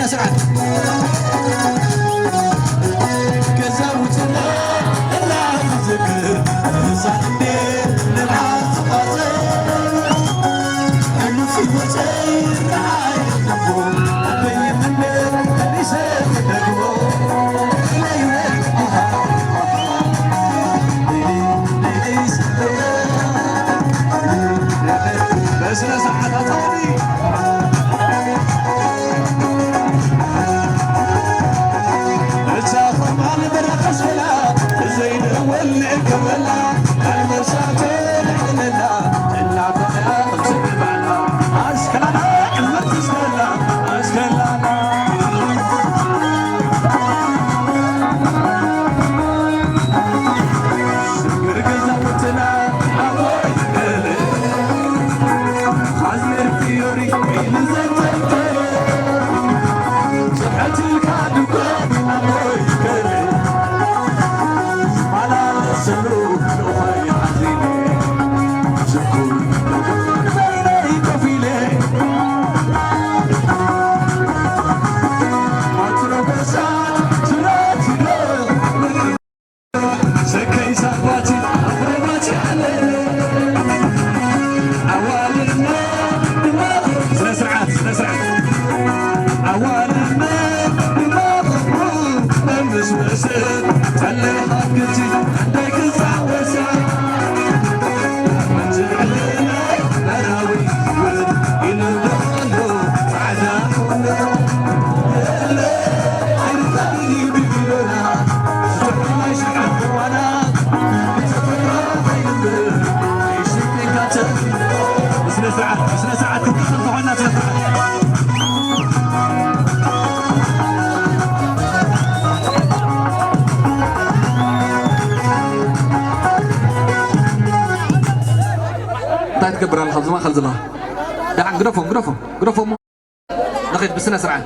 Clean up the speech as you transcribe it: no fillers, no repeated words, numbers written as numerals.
بسنا سرعة كزاوتنا لا تذكر صاحبي نلعب قاصر أنا في وسير راعي النبو أبي منك ليس تدقو بسنا ساعة طاري تسافر مع البرقص ولا زين واللي كملا المسافر لنا إلا بقى خمسة معنا أسكلنا المرت أسكلنا أسكلنا بسنا ساعة تتصل عنا تايت كبر الحظ ما خلزنا دعك قرفهم نخيط بسنا سرعة